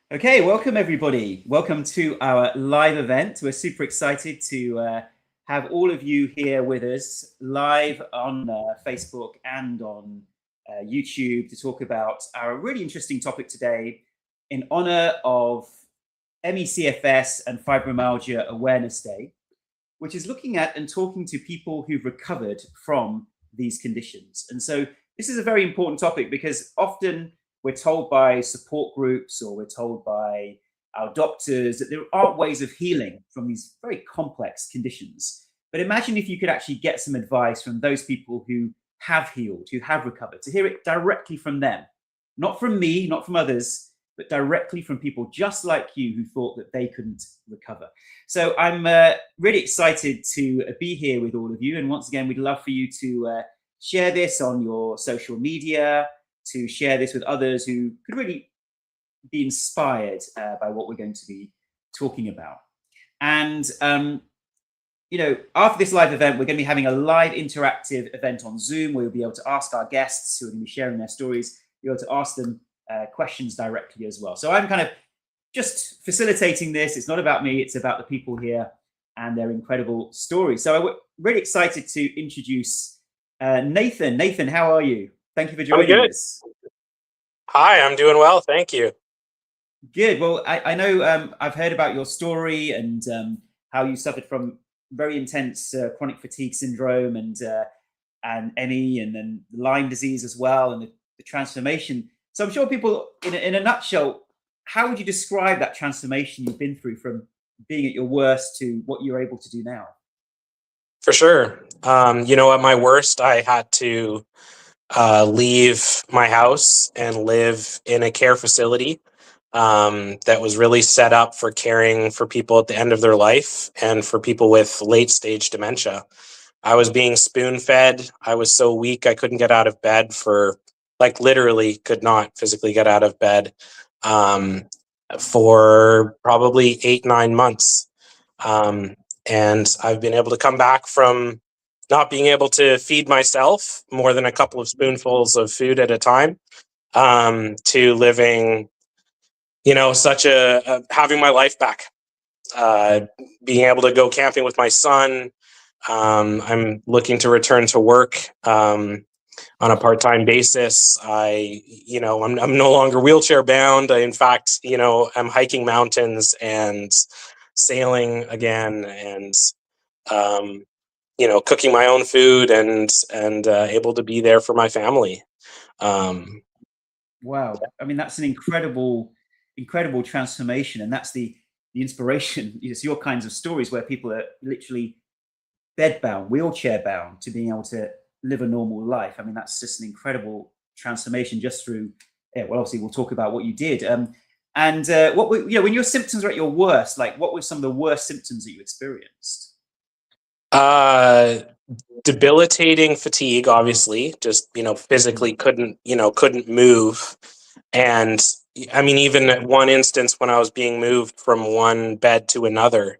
Okay, welcome everybody. Welcome to our live event. We're super excited to have all of you here with us live on Facebook and on YouTube to talk about our really interesting topic today in honor of ME/CFS and Fibromyalgia Awareness Day, which is looking at and talking to people who've recovered from these conditions. And so this is a very important topic because often we're told by support groups or we're told by our doctors that there aren't ways of healing from these very complex conditions. But imagine if you could actually get some advice from those people who have healed, who have recovered, to hear it directly from them, not from me, not from others, but directly from people just like you who thought that they couldn't recover. So I'm really excited to be here with all of you. And once again, we'd love for you to share this on your social media, to share this with others who could really be inspired by what we're going to be talking about. And, after this live event, we're going to be having a live interactive event on Zoom where we'll be able to ask our guests who are going to be sharing their stories, be able to ask them questions directly as well. So I'm kind of just facilitating this. It's not about me, it's about the people here and their incredible stories. So I'm really excited to introduce Nathan. Nathan, how are you? Thank you for joining us. Hi, I'm doing well. Thank you. Good. Well, I know I've heard about your story and how you suffered from very intense chronic fatigue syndrome and ME and then Lyme disease as well, and the transformation. So I'm sure people, in a nutshell, how would you describe that transformation you've been through from being at your worst to what you're able to do now? For sure. At my worst, I had to leave my house and live in a care facility that was really set up for caring for people at the end of their life and for people with late stage dementia. I was being spoon fed. I was so weak I couldn't get out of bed literally could not physically get out of bed for probably 8-9 months. And I've been able to come back from not being able to feed myself more than a couple of spoonfuls of food at a time, to living, having my life back, being able to go camping with my son. I'm looking to return to work on a part-time basis. I'm no longer wheelchair bound. In fact, I'm hiking mountains and sailing again, and cooking my own food and able to be there for my family. Wow. I mean, that's an incredible transformation. And that's the inspiration. It's your kinds of stories where people are literally bedbound, wheelchair bound to being able to live a normal life. I mean, that's just an incredible transformation just through, well, obviously we'll talk about what you did. When your symptoms were at your worst, like what were some of the worst symptoms that you experienced? Debilitating fatigue, obviously, just, physically couldn't move. And I mean, even at one instance when I was being moved from one bed to another,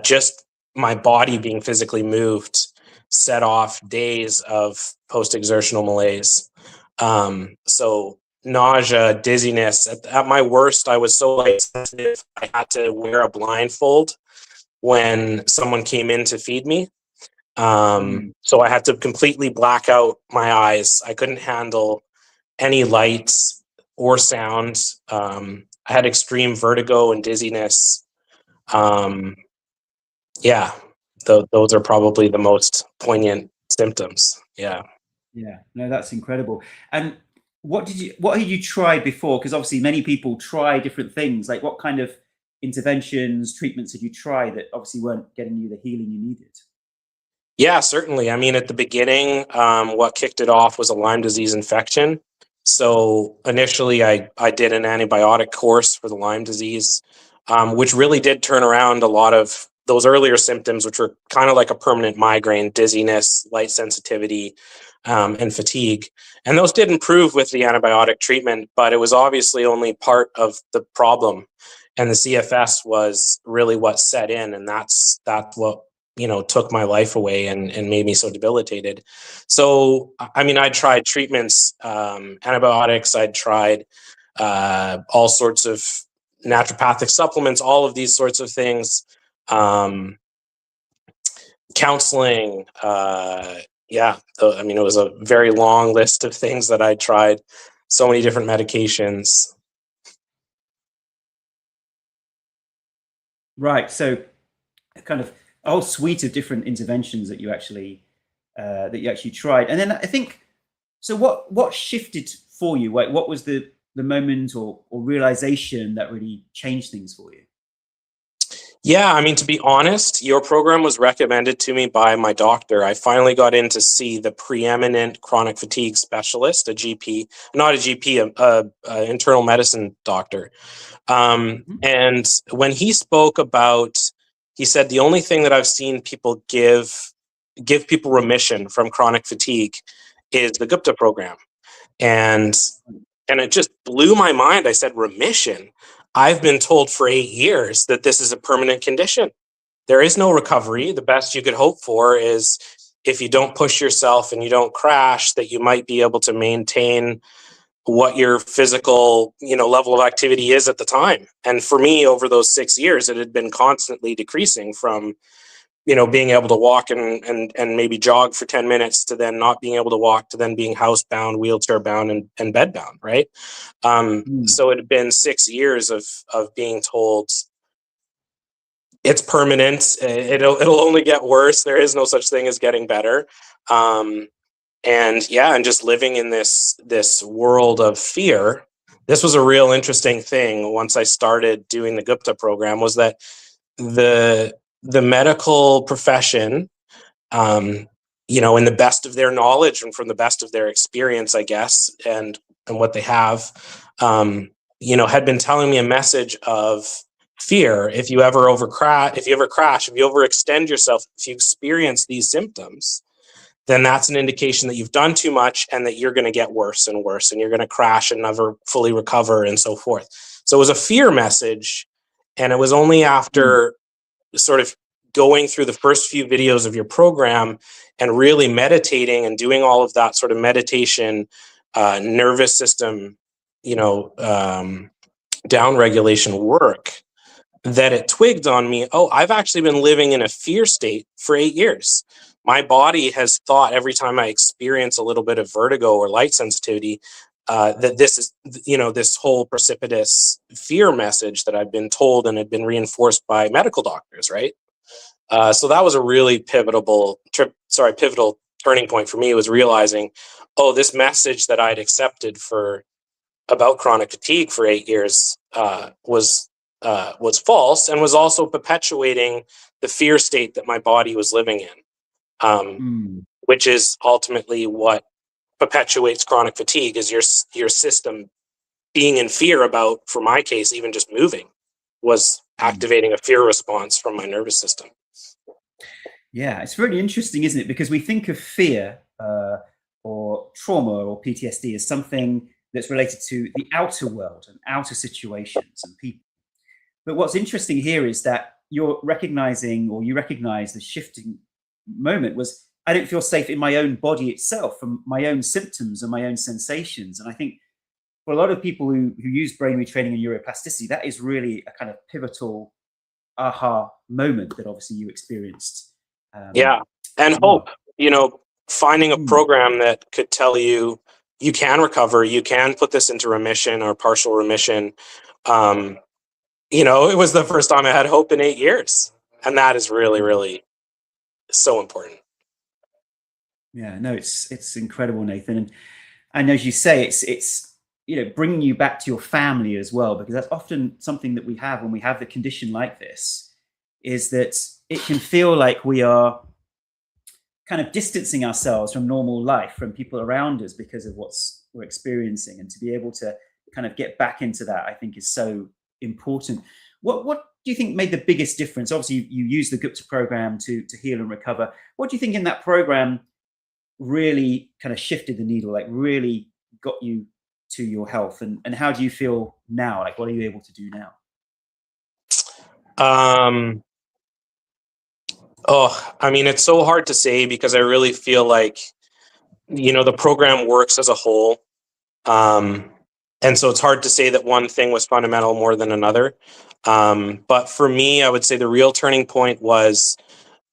just my body being physically moved set off days of post-exertional malaise. So nausea, dizziness. At my worst, I was so light sensitive, I had to wear a blindfold when someone came in to feed me. So I had to completely black out my eyes. I couldn't handle any lights or sound. I had extreme vertigo and dizziness. Those are probably the most poignant symptoms. Yeah. No, that's incredible. And what had you tried before? Because obviously many people try different things. Like what kind of interventions, treatments had you tried that obviously weren't getting you the healing you needed? Yeah, certainly. I mean, at the beginning, what kicked it off was a Lyme disease infection. So initially I did an antibiotic course for the Lyme disease, which really did turn around a lot of those earlier symptoms, which were kind of like a permanent migraine, dizziness, light sensitivity, and fatigue. And those did improve with the antibiotic treatment, but it was obviously only part of the problem. And the CFS was really what set in, and that's what took my life away and made me so debilitated. So, I mean, I tried treatments, antibiotics. I'd tried all sorts of naturopathic supplements, all of these sorts of things, counseling. I mean, it was a very long list of things that I tried, so many different medications. Right. So kind of a whole suite of different interventions that you actually tried. And then I think, so what shifted for you? Like, what was the moment or realization that really changed things for you? Yeah, I mean, to be honest, your program was recommended to me by my doctor. I finally got in to see the preeminent chronic fatigue specialist, a GP, not a GP, a internal medicine doctor. And when he spoke about, he said, the only thing that I've seen people give people remission from chronic fatigue is the Gupta program. And it just blew my mind. I said, remission? I've been told for 8 years that this is a permanent condition. There is no recovery. The best you could hope for is, if you don't push yourself and you don't crash, that you might be able to maintain what your physical, level of activity is at the time. And for me, over those 6 years, it had been constantly decreasing from, being able to walk and maybe jog for 10 minutes to then not being able to walk, to then being housebound, wheelchair bound, and bed bound. Right. So it had been 6 years of being told it's permanent. It'll only get worse. There is no such thing as getting better. And just living in this world of fear. This was a real interesting thing once I started doing the Gupta program, was that the medical profession, in the best of their knowledge and from the best of their experience, I guess, and what they have, had been telling me a message of fear. If you ever crash, if you overextend yourself, if you experience these symptoms, then that's an indication that you've done too much and that you're going to get worse and worse, and you're going to crash and never fully recover, and so forth. So it was a fear message. And it was only after sort of going through the first few videos of your program and really meditating and doing all of that sort of meditation, nervous system, down regulation work, that it twigged on me, oh, I've actually been living in a fear state for 8 years. My body has thought, every time I experience a little bit of vertigo or light sensitivity, that this is, this whole precipitous fear message that I've been told and had been reinforced by medical doctors, right? So that was a really pivotal turning point for me, was realizing, oh, this message that I'd accepted about chronic fatigue for 8 years was false, and was also perpetuating the fear state that my body was living in, which is ultimately what perpetuates chronic fatigue, is your system being in fear about, for my case, even just moving was activating a fear response from my nervous system. Yeah, it's really interesting, isn't it? Because we think of fear or trauma or PTSD as something that's related to the outer world and outer situations and people. But what's interesting here is that you recognize the shifting moment was, I don't feel safe in my own body itself, from my own symptoms and my own sensations. And I think for a lot of people who use brain retraining and neuroplasticity, that is really a kind of pivotal aha moment that obviously you experienced. And hope, finding a program that could tell you, you can recover, you can put this into remission or partial remission. It was the first time I had hope in 8 years. And that is really, really so important. Yeah, no, it's incredible, Nathan. And as you say, it's bringing you back to your family as well, because that's often something that we have when we have the condition like this, is that it can feel like we are kind of distancing ourselves from normal life, from people around us, because of we're experiencing. And to be able to kind of get back into that, I think, is so important. What do you think made the biggest difference? Obviously, you use the Gupta program to heal and recover. What do you think in that program really kind of shifted the needle, like really got you to your health? And how do you feel now? Like, what are you able to do now? I mean, it's so hard to say, because I really feel like, the program works as a whole. And so it's hard to say that one thing was fundamental more than another. But for me, I would say the real turning point was,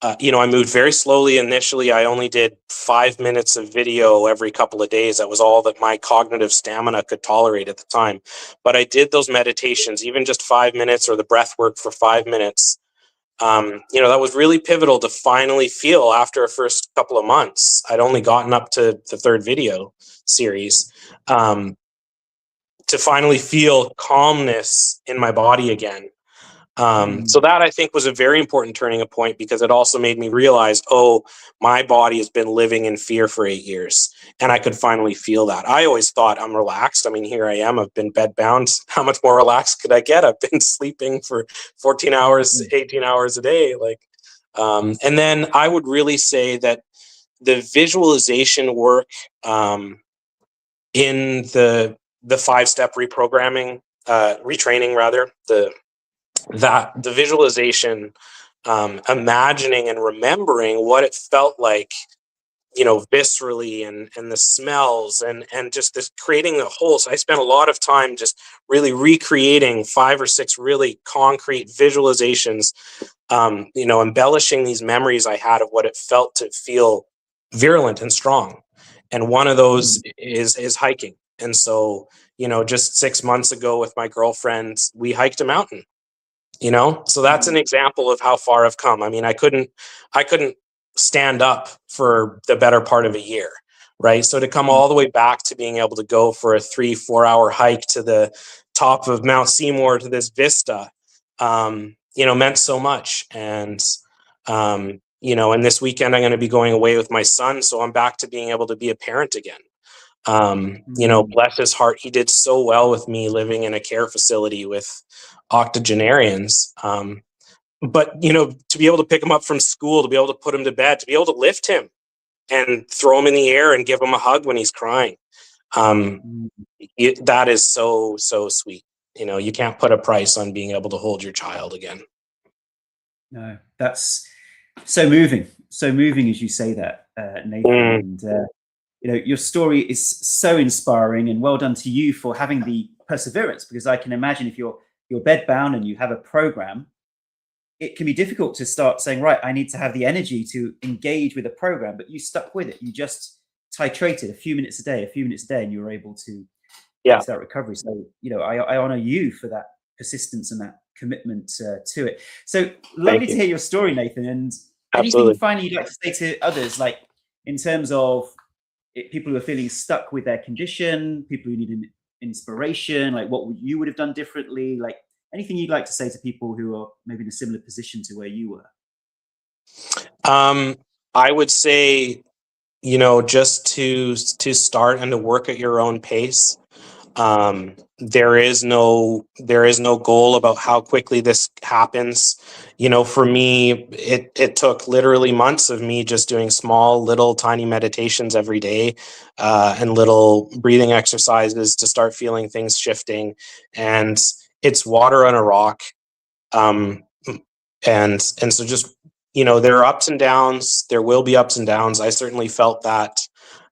I moved very slowly initially. I only did 5 minutes of video every couple of days. That was all that my cognitive stamina could tolerate at the time. But I did those meditations, even just 5 minutes, or the breath work for 5 minutes. That was really pivotal to finally feel, after a first couple of months. I'd only gotten up to the third video series, to finally feel calmness in my body again. So that, I think, was a very important turning point, because it also made me realize, oh, my body has been living in fear for 8 years, and I could finally feel that. I always thought I'm relaxed. I mean, here I am. I've been bed bound. How much more relaxed could I get? I've been sleeping for 14 hours, 18 hours a day. And then I would really say that the visualization work, in the 5-step reprogramming, retraining rather, the visualization, imagining and remembering what it felt like, viscerally, and the smells, and just this, creating the whole. So I spent a lot of time just really recreating 5 or 6 really concrete visualizations, embellishing these memories I had of what it felt to feel virulent and strong. And one of those is hiking. And so, just 6 months ago with my girlfriend, we hiked a mountain. So that's an example of how far I've come. I mean, I couldn't stand up for the better part of a year, right? So to come all the way back to being able to go for a 3-4 hour hike to the top of Mount Seymour, to this vista, meant so much. And and this weekend I'm going to be going away with my son, so I'm back to being able to be a parent again. Bless his heart, he did so well with me living in a care facility with octogenarians. But to be able to pick him up from school, to be able to put him to bed, to be able to lift him and throw him in the air and give him a hug when he's crying, that is so, so sweet. You can't put a price on being able to hold your child again. No, that's so moving as you say that, Nathan. And your story is so inspiring, and well done to you for having the perseverance, because I can imagine if you're bed bound and you have a program, it can be difficult to start saying, right, I need to have the energy to engage with a program, but you stuck with it. You just titrated a few minutes a day, and you were able to get to that recovery. So, I honor you for that persistence and that commitment to it. So lovely to hear your story, Nathan. And anything finally you'd like to say to others, like in terms of people who are feeling stuck with their condition, people who need an inspiration, like what you would have done differently, like anything you'd like to say to people who are maybe in a similar position to where you were? I would say, just to start and to work at your own pace. There is no goal about how quickly this happens. For me, it took literally months of me just doing small, little, tiny meditations every day, and little breathing exercises to start feeling things shifting. And it's water on a rock. And so just, there are ups and downs. There will be ups and downs. I certainly felt that.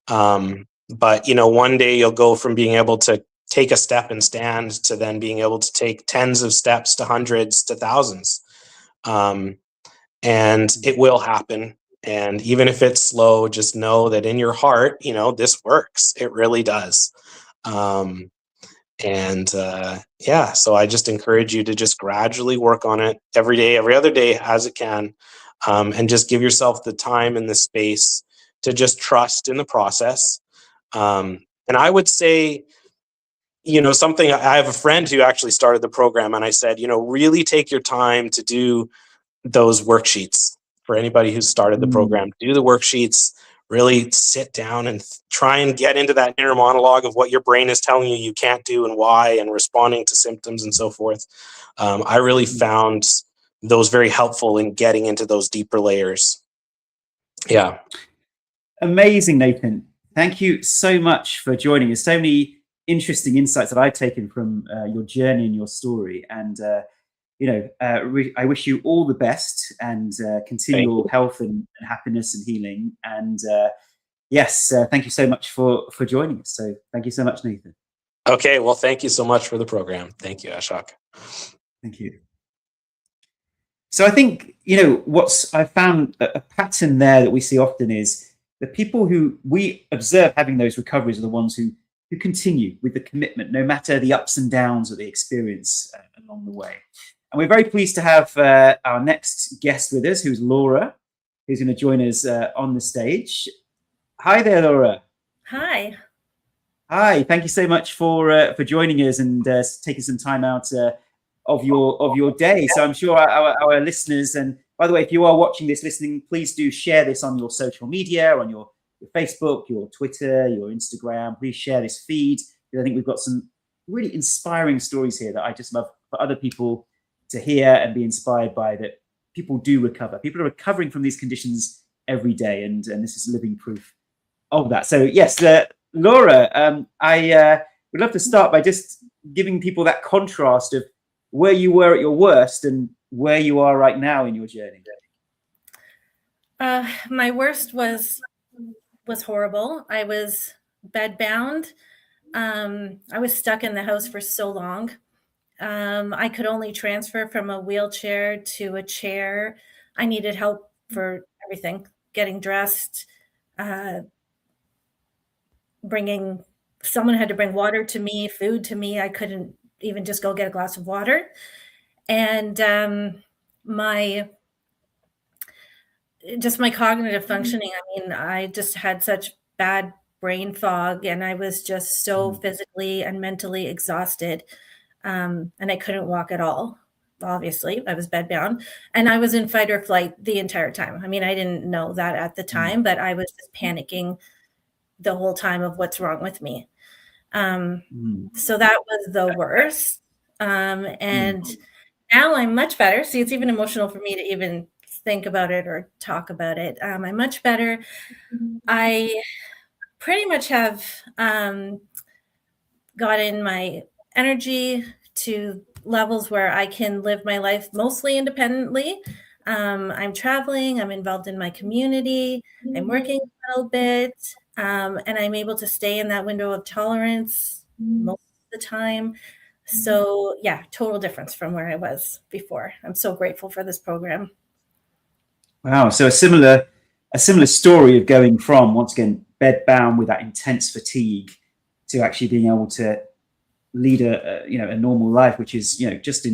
But one day you'll go from being able to take a step and stand to then being able to take tens of steps to hundreds to thousands. And it will happen. And even if it's slow, just know that in your heart, this works. It really does. So I just encourage you to just gradually work on it every day, every other day as it can. And just give yourself the time and the space to just trust in the process. And I would say, something, I have a friend who actually started the program, and I said, really take your time to do those worksheets. For anybody who's started the program, do the worksheets, really sit down and try and get into that inner monologue of what your brain is telling you can't do and why, and responding to symptoms and so forth. I really found those very helpful in getting into those deeper layers. Yeah. Amazing, Nathan. Thank you so much for joining us. So many interesting insights that I've taken from your journey and your story. And, I wish you all the best and continual health and happiness and healing. And yes, thank you so much for joining us. So thank you so much, Nathan. Okay, well, thank you so much for the program. Thank you, Ashok. Thank you. So I think, I found a pattern there that we see often is the people who we observe having those recoveries are the ones who continue with the commitment, no matter the ups and downs that they experience along the way. And we're very pleased to have our next guest with us, who's Laura, who's going to join us on the stage. Hi there, Laura. Hi. Hi. Thank you so much for joining us and taking some time out of your day. So I'm sure our listeners, and by the way, if you are watching this, listening, please do share this on your social media, on your Facebook, your Twitter, your Instagram. Please share this feed, because I think we've got some really inspiring stories here that I just love for other people to hear and be inspired by, that people do recover. People are recovering from these conditions every day, and this is living proof of that. So yes, Laura, I would love to start by just giving people that contrast of where you were at your worst and where you are right now in your journey. My worst was horrible. I was bedbound. I was stuck in the house for so long. I could only transfer from a wheelchair to a chair. I needed help for everything, getting dressed, someone had to bring water to me, food to me. I couldn't even just go get a glass of water. And my cognitive functioning, I mean, I just had such bad brain fog, and I was just so physically and mentally exhausted. And I couldn't walk at all. Obviously, I was bedbound, and I was in fight or flight the entire time. I mean, I didn't know that at the time, but I was just panicking the whole time of what's wrong with me. So that was the worst. And now I'm much better. See, it's even emotional for me to even think about it or talk about it. I'm much better. I pretty much have gotten my energy to levels where I can live my life mostly independently. I'm traveling, I'm involved in my community, I'm working a little bit, and I'm able to stay in that window of tolerance most of the time. So yeah, total difference from where I was before. I'm so grateful for this program. Wow. So a similar story of going from, once again, bedbound with that intense fatigue to actually being able to lead a normal life, which is just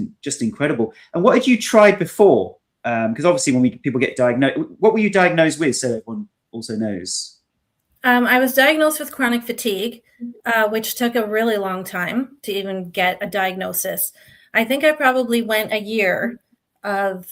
incredible. And what had you tried before? Because obviously when people get diagnosed, what were you diagnosed with, so everyone also knows? I was diagnosed with chronic fatigue, which took a really long time to even get a diagnosis. I think I probably went a year of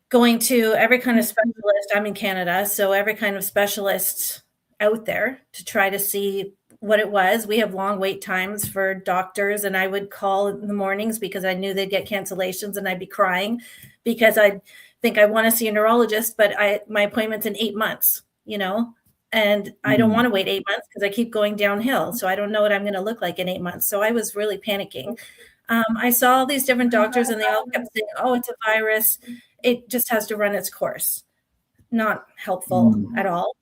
going to every kind of specialist. I'm in Canada, so every kind of specialist out there to try to see what it was. We have long wait times for doctors, and I would call in the mornings because I knew they'd get cancellations, and I'd be crying because I think I want to see a neurologist, but my appointment's in 8 months, and I don't want to wait 8 months because I keep going downhill. So I don't know what I'm going to look like in 8 months. So I was really panicking. I saw all these different doctors, and they all kept saying, oh, it's a virus. It just has to run its course. Not helpful at all.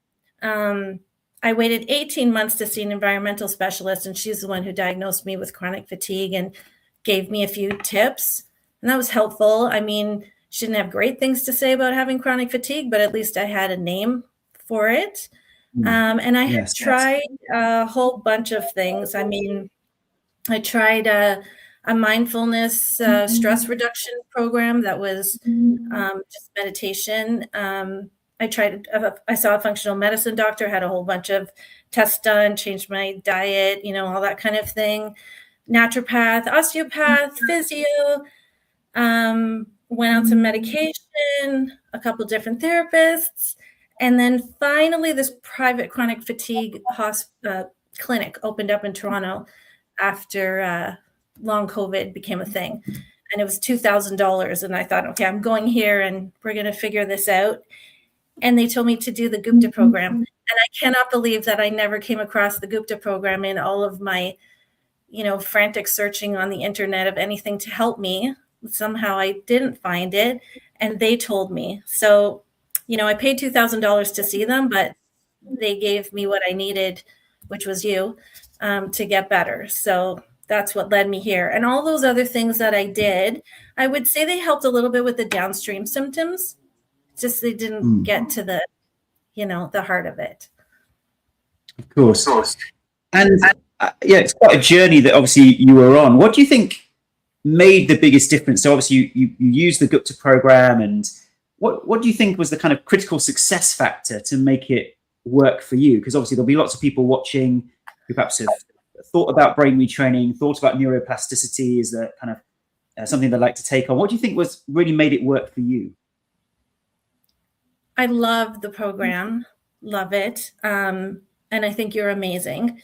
I waited 18 months to see an environmental specialist, and she's the one who diagnosed me with chronic fatigue and gave me a few tips. And that was helpful. I mean, she didn't have great things to say about having chronic fatigue, but at least I had a name for it. And I had tried a whole bunch of things. I mean, I tried a mindfulness stress reduction program that was just meditation. I saw a functional medicine doctor, had a whole bunch of tests done, changed my diet, all that kind of thing. Naturopath, osteopath, physio, went on some medication, a couple different therapists. And then finally, this private chronic fatigue clinic opened up in Toronto after long COVID became a thing. And it was $2,000. And I thought, okay, I'm going here and we're going to figure this out. And they told me to do the Gupta program. And I cannot believe that I never came across the Gupta program in all of my, frantic searching on the internet of anything to help me. Somehow I didn't find it. And they told me. So, I paid $2,000 to see them, but they gave me what I needed, which was you. to get better. So that's what led me here. And all those other things that I did, I would say they helped a little bit with the downstream symptoms. Just they didn't get to the, the heart of it. Of course. And yeah, it's quite a journey that obviously you were on. What do you think made the biggest difference? So obviously you used the Gupta program, and what do you think was the kind of critical success factor to make it work for you? Because obviously there'll be lots of people watching who perhaps have thought about brain retraining, thought about neuroplasticity as a kind of something they'd like to take on. What do you think was really made it work for you? I love the program, love it. And I think you're amazing.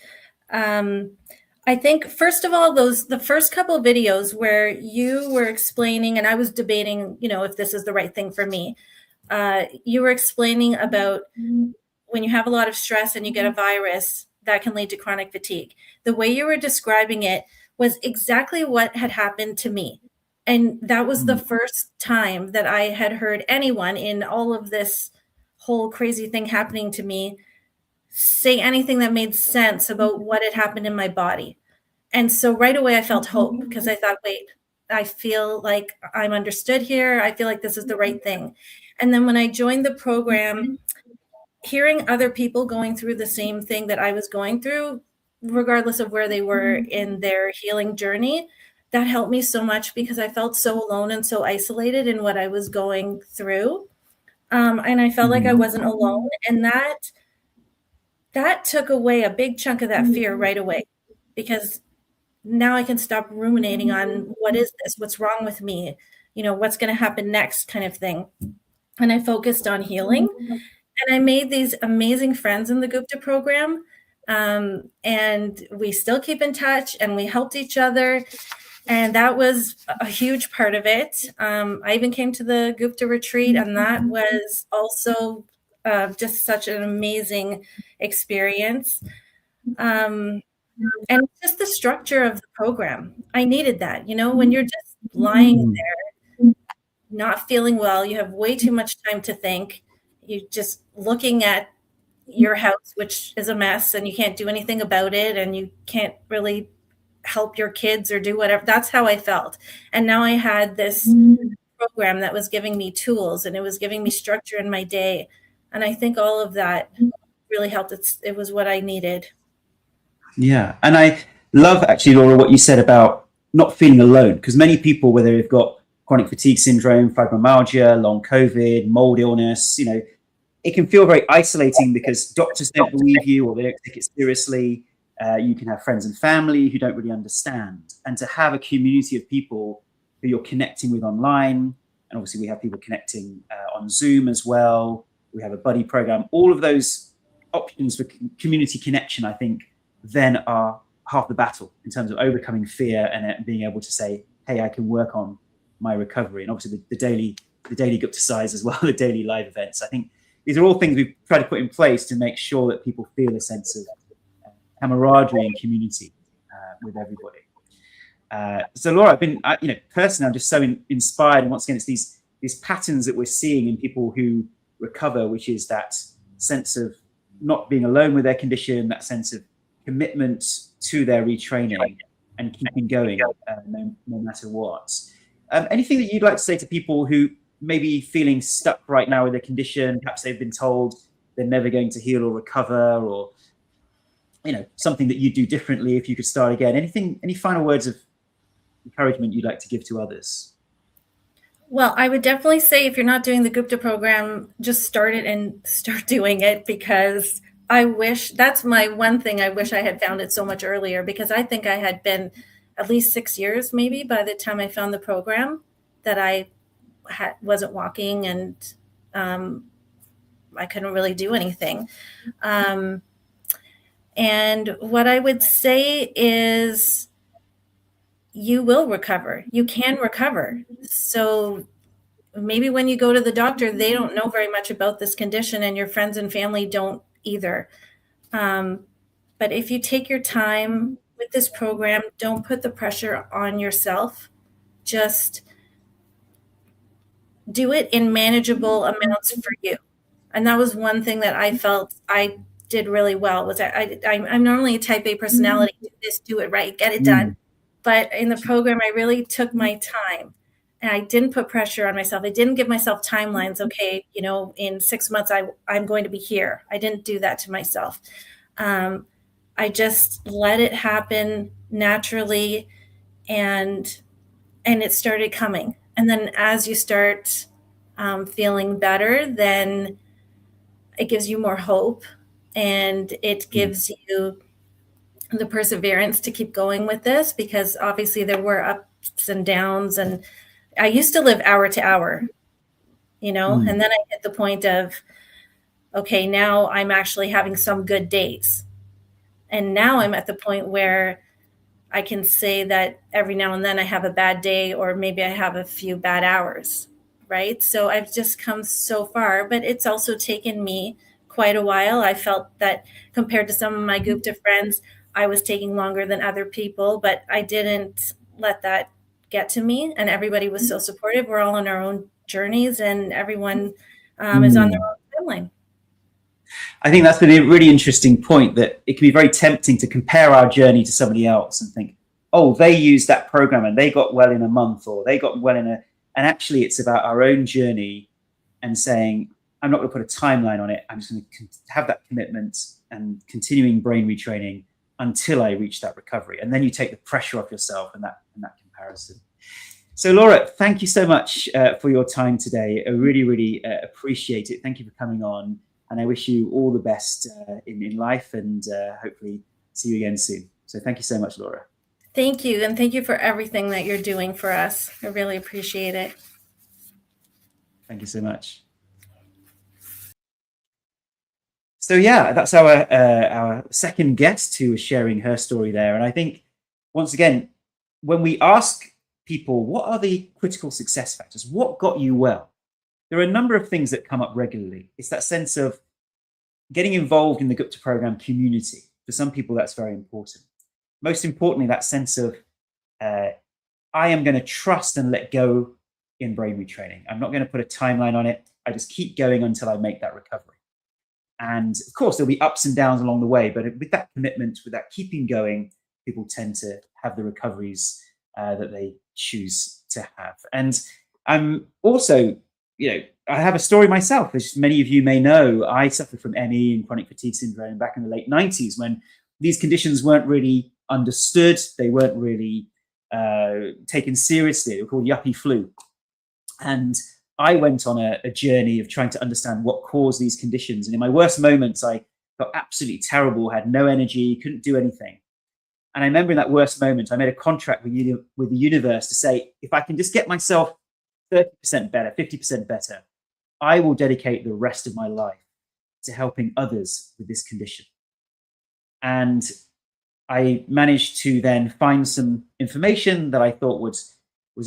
I think, first of all, the first couple of videos where you were explaining, and I was debating, if this is the right thing for me. You were explaining about when you have a lot of stress and you get a virus, that can lead to chronic fatigue. The way you were describing it was exactly what had happened to me. And that was the first time that I had heard anyone in all of this whole crazy thing happening to me say anything that made sense about what had happened in my body. And so right away I felt hope, because I thought, wait, I feel like I'm understood here. I feel like this is the right thing. And then when I joined the program, hearing other people going through the same thing that I was going through, regardless of where they were in their healing journey, that helped me so much, because I felt so alone and so isolated in what I was going through. And I felt like I wasn't alone. And that took away a big chunk of that fear right away, because now I can stop ruminating on what is this, what's wrong with me, what's going to happen next kind of thing. And I focused on healing. And I made these amazing friends in the Gupta program. And we still keep in touch, and we helped each other. And that was a huge part of it. I even came to the Gupta retreat, and that was also just such an amazing experience. And just the structure of the program, I needed that. When you're just lying there, not feeling well, you have way too much time to think. You're just looking at your house, which is a mess, and you can't do anything about it, and you can't really help your kids or do whatever. That's how I felt. And now I had this program that was giving me tools, and it was giving me structure in my day. And I think all of that really helped. It was what I needed. Yeah. And I love, actually, Laura, what you said about not feeling alone, because many people, whether they've got chronic fatigue syndrome, fibromyalgia, long COVID, mold illness, it can feel very isolating because doctors don't believe you, or they don't take it seriously. You can have friends and family who don't really understand. And to have a community of people who you're connecting with online, and obviously we have people connecting on Zoom as well. We have a buddy program. All of those options for community connection, I think, then are half the battle in terms of overcoming fear and being able to say, hey, I can work on my recovery. And obviously the daily Gupta size as well, the daily live events. I think these are all things we've tried to put in place to make sure that people feel a sense of camaraderie and community with everybody. So Laura, personally, I'm just so inspired. And once again, it's these patterns that we're seeing in people who recover, which is that sense of not being alone with their condition, that sense of commitment to their retraining and keeping going no matter what. Anything that you'd like to say to people who may be feeling stuck right now with their condition? Perhaps they've been told they're never going to heal or recover, or something that you'd do differently if you could start again. Any final words of encouragement you'd like to give to others? Well, I would definitely say, if you're not doing the Gupta program, just start it and start doing it, because that's my one thing. I wish I had found it so much earlier, because I think I had been at least 6 years maybe by the time I found the program that I wasn't walking, and I couldn't really do anything. And what I would say is, you will recover. You can recover. So maybe when you go to the doctor, they don't know very much about this condition, and your friends and family don't either. But if you take your time with this program, don't put the pressure on yourself. Just do it in manageable amounts for you. And that was one thing that I felt I did really well was I'm normally a type A personality. Do this, do it right, get it done. But in the program, I really took my time, and I didn't put pressure on myself. I didn't give myself timelines. Okay, you know, in 6 months, I'm going to be here. I didn't do that to myself. I just let it happen naturally, and it started coming. And then as you start feeling better, then it gives you more hope, and it gives you the perseverance to keep going with this, because obviously there were ups and downs, and I used to live hour to hour, you know, and then I hit the point of, okay, now I'm actually having some good days. And now I'm at the point where I can say that every now and then I have a bad day, or maybe I have a few bad hours, right? So I've just come so far, but it's also taken me quite a while. I felt that compared to some of my Gupta friends, I was taking longer than other people, but I didn't let that get to me. And everybody was so supportive. We're all on our own journeys, and everyone is on their own timeline. I think that's been a really interesting point, that it can be very tempting to compare our journey to somebody else and think, oh, they used that program and they got well in a month, or they got well in a, and actually it's about our own journey and saying, I'm not going to put a timeline on it. I'm just going to have that commitment and continuing brain retraining until I reach that recovery. And then you take the pressure off yourself and that comparison. So Laura, thank you so much for your time today. I really, really appreciate it. Thank you for coming on. And I wish you all the best in life, and hopefully see you again soon. So thank you so much, Laura. Thank you. And thank you for everything that you're doing for us. I really appreciate it. Thank you so much. So yeah, that's our second guest who was sharing her story there. And I think, once again, when we ask people, what are the critical success factors? What got you well? There are a number of things that come up regularly. It's that sense of getting involved in the Gupta program community. For some people, that's very important. Most importantly, that sense of, I am going to trust and let go in brain retraining. I'm not going to put a timeline on it. I just keep going until I make that recovery. And of course, there'll be ups and downs along the way, but with that commitment, with that keeping going, people tend to have the recoveries that they choose to have. And I'm also, you know, I have a story myself, as many of you may know. I suffered from ME and chronic fatigue syndrome back in the late 90s, when these conditions weren't really understood. They weren't really taken seriously. They were called yuppie flu. And I went on a journey of trying to understand what caused these conditions. And in my worst moments, I felt absolutely terrible, had no energy, couldn't do anything. And I remember in that worst moment, I made a contract with the universe to say, if I can just get myself 30% better, 50% better, I will dedicate the rest of my life to helping others with this condition. And I managed to then find some information that I thought was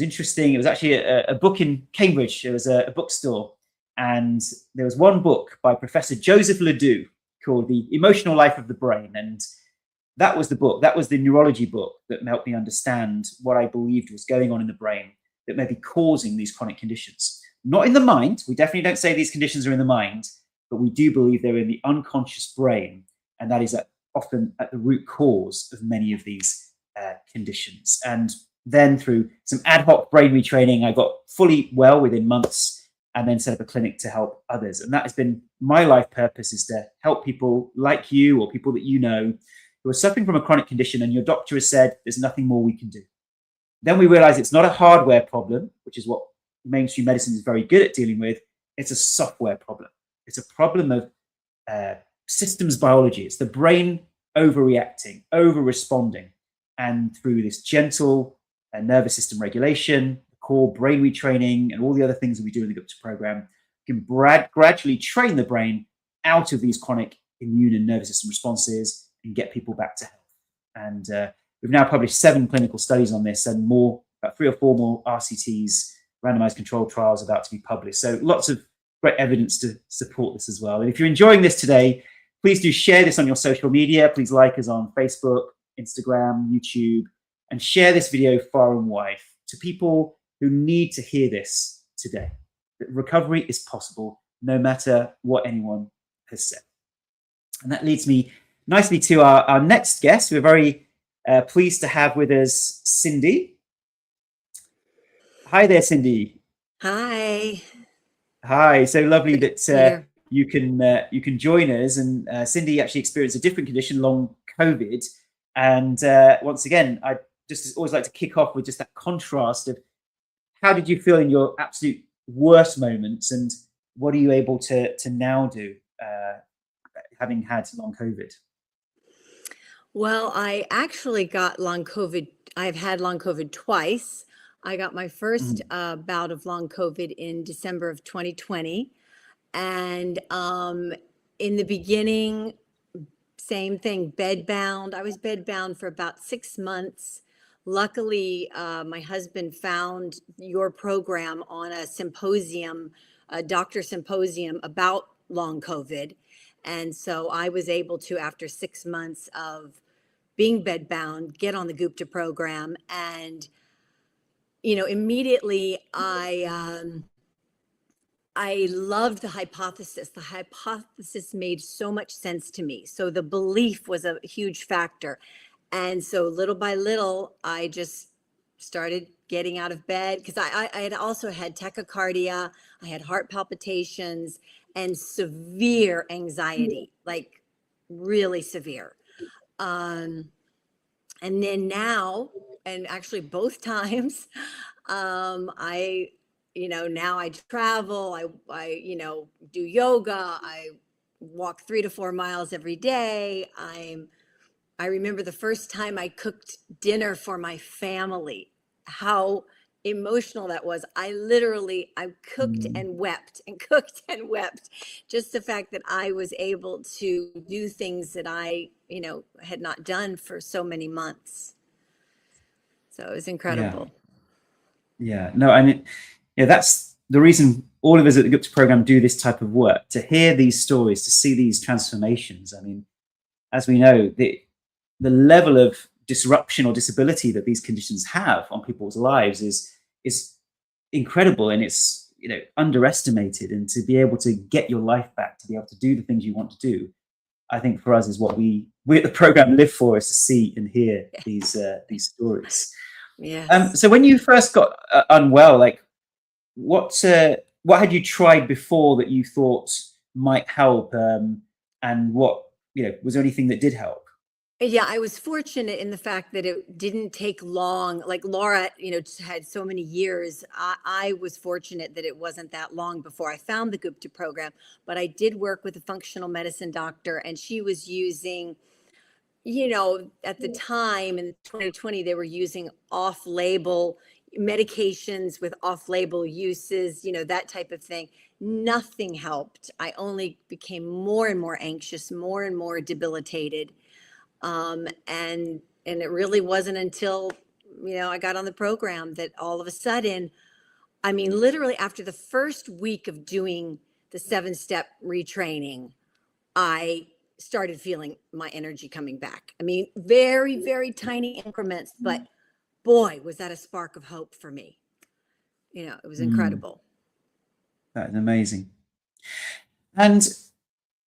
interesting. It was actually a book in Cambridge. It was a bookstore. And there was one book by Professor Joseph Ledoux called The Emotional Life of the Brain. And that was the book. That was the neurology book that helped me understand what I believed was going on in the brain that may be causing these chronic conditions. Not in the mind. We definitely don't say these conditions are in the mind, but we do believe they're in the unconscious brain. And that is often at the root cause of many of these conditions. And then through some ad hoc brain retraining, I got fully well within months, and then set up a clinic to help others. And that has been my life purpose, is to help people like you, or people that you know, who are suffering from a chronic condition and your doctor has said there's nothing more we can do. Then we realize it's not a hardware problem, which is what mainstream medicine is very good at dealing with. It's a software problem. It's a problem of systems biology. It's the brain overreacting, over-responding. And through this gentle nervous system regulation, core brain retraining, and all the other things that we do in the Gupta program, we can gradually train the brain out of these chronic immune and nervous system responses and get people back to health. And we've now published 7 clinical studies on this, and more, about 3 or 4 more RCTs, randomized controlled trials, about to be published. So lots of great evidence to support this as well. And if you're enjoying this today, please do share this on your social media. Please like us on Facebook, Instagram, YouTube, and share this video far and wide to people who need to hear this today. That recovery is possible, no matter what anyone has said. And that leads me nicely to our next guest. We're very pleased to have with us Cindy. Hi there, Cindy. Hi. Hi. So lovely that Here. you can join us. And Cindy actually experienced a different condition, long COVID. And once again, I just always like to kick off with just that contrast of how did you feel in your absolute worst moments, and what are you able to now do, having had long COVID? Well, I actually got long COVID. I've had long COVID twice. I got my first bout of long COVID in December of 2020. And in the beginning, same thing, bedbound. I was bedbound for about 6 months. Luckily, my husband found your program on a symposium, a doctor symposium about long COVID. And so I was able to, after 6 months of being bedbound, get on the Gupta program. And, immediately I loved the hypothesis. The hypothesis made so much sense to me. So the belief was a huge factor. And so little by little, I just started getting out of bed because I had also had tachycardia, I had heart palpitations, and severe anxiety, like really severe. And then now, and actually both times, I now I travel, I do yoga, I walk 3 to 4 miles every day. I remember the first time I cooked dinner for my family, how emotional that was. I cooked and wept and cooked and wept. Just the fact that I was able to do things that I, had not done for so many months. So it was incredible. Yeah. No, and that's the reason all of us at the Gupta program do this type of work, to hear these stories, to see these transformations. I mean, as we know, the level of disruption or disability that these conditions have on people's lives is incredible, and it's underestimated. And to be able to get your life back, to be able to do the things you want to do, I think for us is what we at the program live for, is to see and hear these stories. Yes. So when you first got unwell, like what had you tried before that you thought might help, and what was there anything that did help? Yeah, I was fortunate in the fact that it didn't take long. Like Laura, had so many years. I was fortunate that it wasn't that long before I found the Gupta program. But I did work with a functional medicine doctor, and she was using, at the time in 2020, they were using off-label medications with off-label uses, that type of thing. Nothing helped. I only became more and more anxious, more and more debilitated. And it really wasn't until, I got on the program that all of a sudden, I mean, literally after the first week of doing the 7-step retraining, I started feeling my energy coming back. I mean, very, very tiny increments, but boy, was that a spark of hope for me. It was incredible. That is amazing. And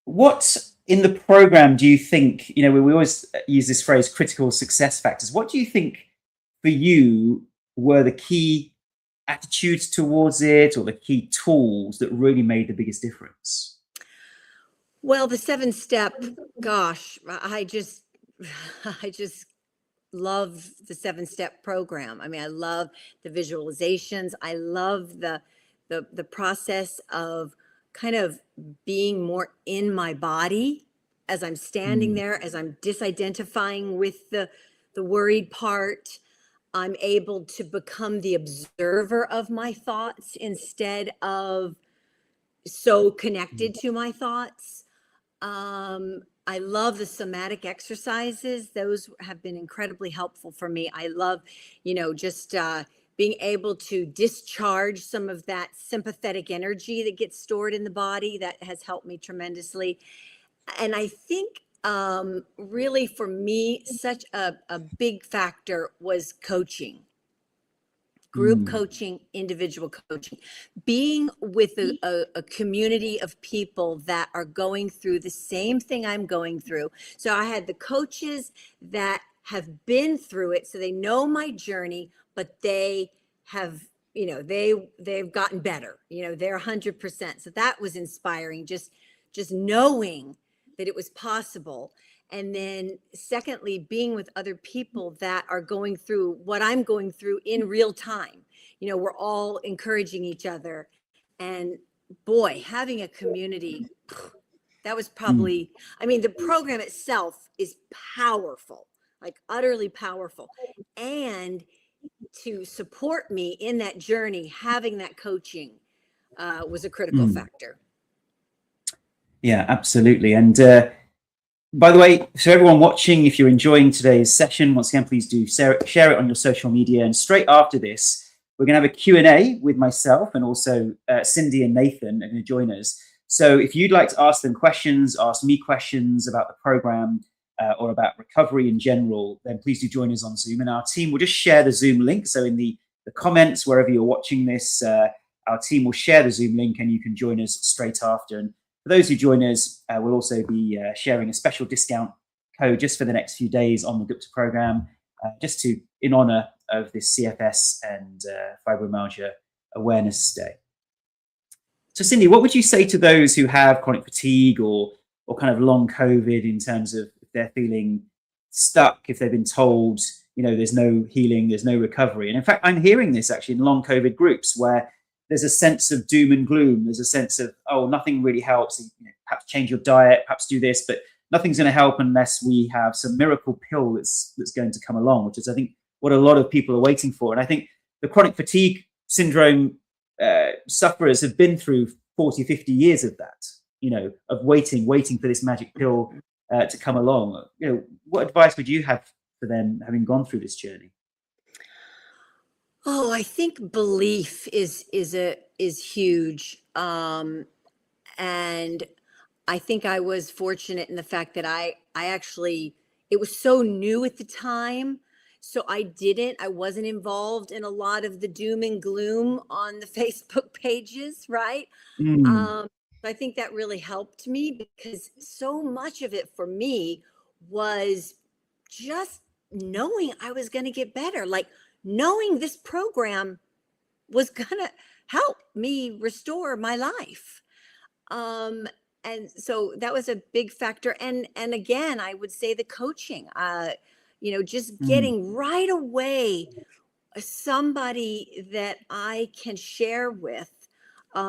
what in the program do you think, we always use this phrase, critical success factors. What do you think for you were the key attitudes towards it, or the key tools that really made the biggest difference? Well, the 7-step, gosh, I just love the 7-step program. I mean, I love the visualizations. I love the process of kind of being more in my body as I'm standing there, as I'm disidentifying with the worried part. I'm able to become the observer of my thoughts instead of so connected to my thoughts. I love the somatic exercises. Those have been incredibly helpful for me. I love, just being able to discharge some of that sympathetic energy that gets stored in the body. That has helped me tremendously. And I think really for me, such a big factor was coaching. group coaching, individual coaching, being with a community of people that are going through the same thing I'm going through. So I had the coaches that have been through it, so they know my journey, but they have, you know, they've gotten better, you know, they're 100%. So that was inspiring, just knowing that it was possible. And then secondly, being with other people that are going through what I'm going through in real time. You know, we're all encouraging each other. And boy, having a community, that was probably, I mean, the program itself is powerful, like utterly powerful. And to support me in that journey, having that coaching was a critical factor. Yeah, absolutely. And by the way, so everyone watching, if you're enjoying today's session, once again, please do share it on your social media. And straight after this, we're going to have a Q&A with myself and also Cindy and Nathan are going to join us. So if you'd like to ask them questions, ask me questions about the program or about recovery in general, then please do join us on Zoom. And our team will just share the Zoom link. So in the comments, wherever you're watching this, our team will share the Zoom link and you can join us straight after. And for those who join us, we'll also be sharing a special discount code just for the next few days on the Gupta program, just in honor of this CFS and Fibromyalgia Awareness Day. So Cindy, what would you say to those who have chronic fatigue or kind of long COVID, in terms of if they're feeling stuck, if they've been told, you know, there's no healing, there's no recovery? And in fact, I'm hearing this actually in long COVID groups where there's a sense of doom and gloom. There's a sense of, oh, nothing really helps. You know, perhaps change your diet, perhaps do this, but nothing's going to help unless we have some miracle pill that's going to come along, which is, I think, what a lot of people are waiting for. And I think the chronic fatigue syndrome sufferers have been through 40, 50 years of that, you know, of waiting for this magic pill to come along. You know, what advice would you have for them having gone through this journey? Oh, I think belief is huge. And I think I was fortunate in the fact that I actually, it was so new at the time. So I wasn't involved in a lot of the doom and gloom on the Facebook pages, right? I think that really helped me, because so much of it for me was just knowing I was going to get better, like knowing this program was going to help me restore my life. And so that was a big factor. And again, I would say the coaching, you know, just getting right away somebody that I can share with,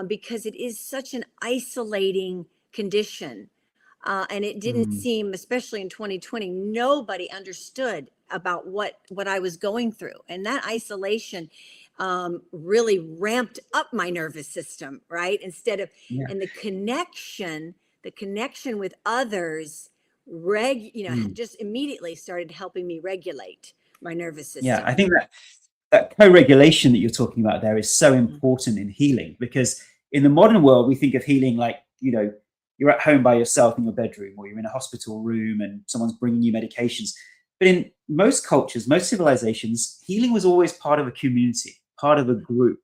because it is such an isolating condition. And it didn't seem, especially in 2020, nobody understood about what I was going through. And that isolation really ramped up my nervous system, right? Instead of, and the connection with others, just immediately started helping me regulate my nervous system. Yeah, I think that co-regulation that you're talking about there is so important in healing, because in the modern world, we think of healing like, you know, you're at home by yourself in your bedroom, or you're in a hospital room and someone's bringing you medications. But in most cultures, most civilizations, healing was always part of a community, part of a group,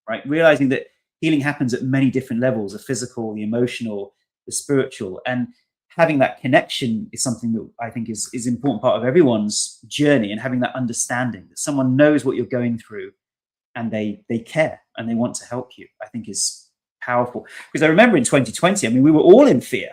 right? Realizing that healing happens at many different levels: the physical, the emotional, the spiritual. And having that connection is something that I think is an important part of everyone's journey, and having that understanding that someone knows what you're going through and they care and they want to help you, I think is powerful. Because I remember in 2020, I mean, we were all in fear.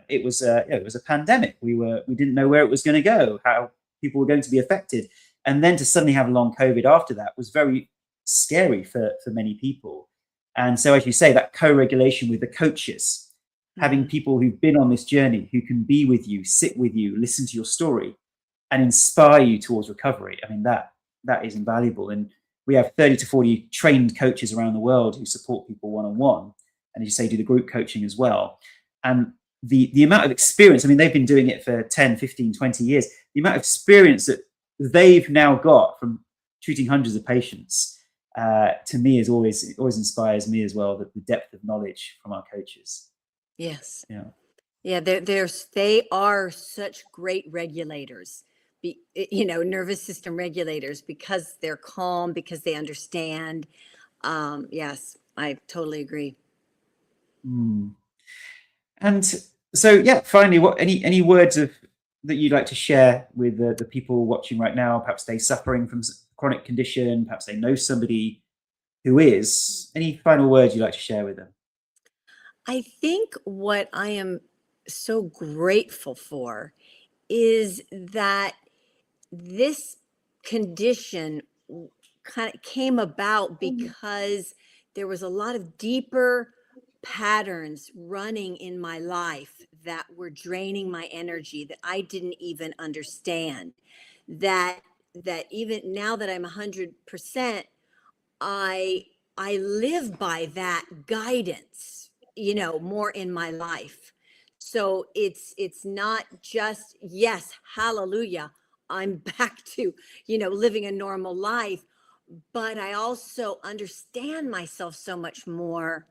It was a pandemic. We didn't know where it was going to go, how people were going to be affected. And then to suddenly have long COVID after that was very scary for many people. And so, as you say, that co-regulation with the coaches, having people who've been on this journey, who can be with you, sit with you, listen to your story and inspire you towards recovery. I mean, that is invaluable. And we have 30 to 40 trained coaches around the world who support people one-on-one. And as you say, do the group coaching as well. And the amount of experience, I mean, they've been doing it for 10, 15, 20 years. The amount of experience that they've now got from treating hundreds of patients, to me, is always inspires me as well, the depth of knowledge from our coaches. Yes. Yeah. Yeah. They are such great regulators, nervous system regulators, because they're calm, because they understand. Yes, I totally agree. And so, yeah, finally, what any words that you'd like to share with the people watching right now? Perhaps they're suffering from chronic condition, perhaps they know somebody who is. Any final words you'd like to share with them? I think what I am so grateful for is that this condition kind of came about because there was a lot of deeper patterns running in my life that were draining my energy that I didn't even understand. That even now that I'm 100%, I live by that guidance, more in my life. So it's not just, yes, hallelujah, I'm back to, living a normal life, but I also understand myself so much more.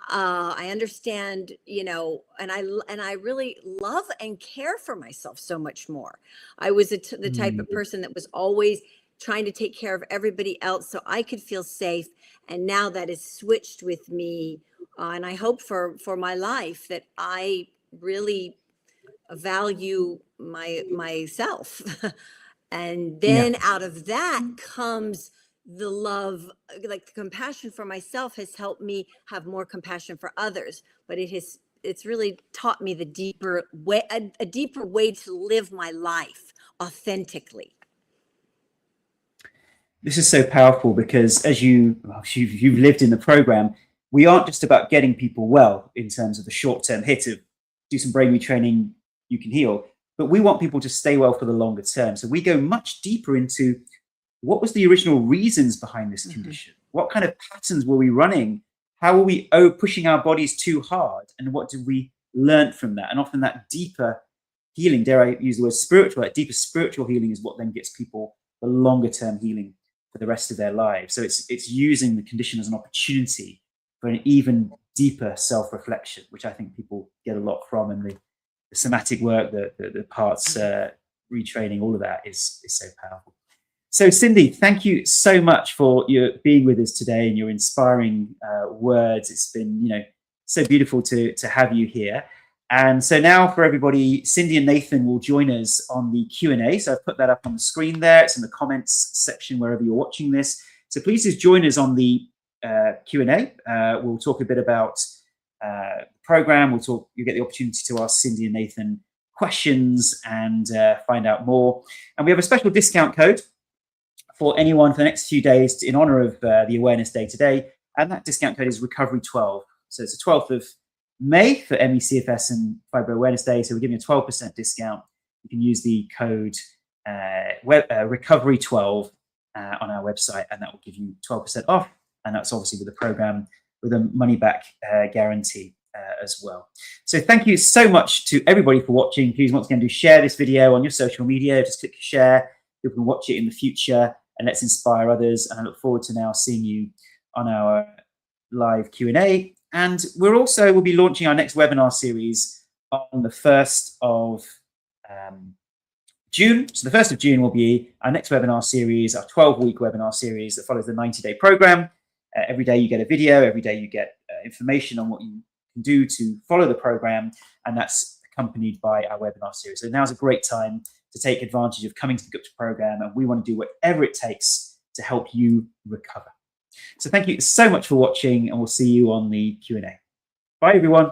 I understand, and I really love and care for myself so much more. I was the type of person that was always trying to take care of everybody else so I could feel safe. And now that is switched with me. And I hope for my life that I really value myself. And then out of that comes the love, like the compassion for myself has helped me have more compassion for others. But it's really taught me the deeper way, a deeper way to live my life authentically. This is so powerful because as you've lived in the program, we aren't just about getting people well in terms of the short-term hit of do some brain retraining, you can heal, but we want people to stay well for the longer term. So we go much deeper into what was the original reasons behind this condition? What kind of patterns were we running? How were we pushing our bodies too hard? And what did we learn from that? And often that deeper healing, dare I use the word spiritual, that deeper spiritual healing is what then gets people the longer term healing for the rest of their lives. So it's using the condition as an opportunity for an even deeper self-reflection, which I think people get a lot from, and the somatic work, the parts retraining, all of that is so powerful. So Cindy, thank you so much for your being with us today and your inspiring words. It's been so beautiful to have you here. And so now for everybody, Cindy and Nathan will join us on the Q&A. So I've put that up on the screen there. It's in the comments section wherever you're watching this. So please just join us on the Q&A. We'll talk a bit about the program. You get the opportunity to ask Cindy and Nathan questions and find out more. And we have a special discount code for anyone for the next few days in honor of the Awareness Day today. And that discount code is Recovery12. So it's the 12th of May for ME, CFS and Fibro Awareness Day. So we're giving a 12% discount. You can use the code Recovery12 on our website, and that will give you 12% off. And that's obviously with the program with a money back guarantee as well. So thank you so much to everybody for watching. Please once again do share this video on your social media. Just click share. People can watch it in the future, and let's inspire others. And I look forward to now seeing you on our live Q&A. And we'll be launching our next webinar series on the 1st of June. So the 1st of June will be our next webinar series, our 12-week webinar series that follows the 90-day program. Every day you get a video, every day you get information on what you can do to follow the program, and that's accompanied by our webinar series. So now's a great time to take advantage of coming to the Gupta program, and we want to do whatever it takes to help you recover. So thank you so much for watching, and we'll see you on the Q&A. Bye, everyone.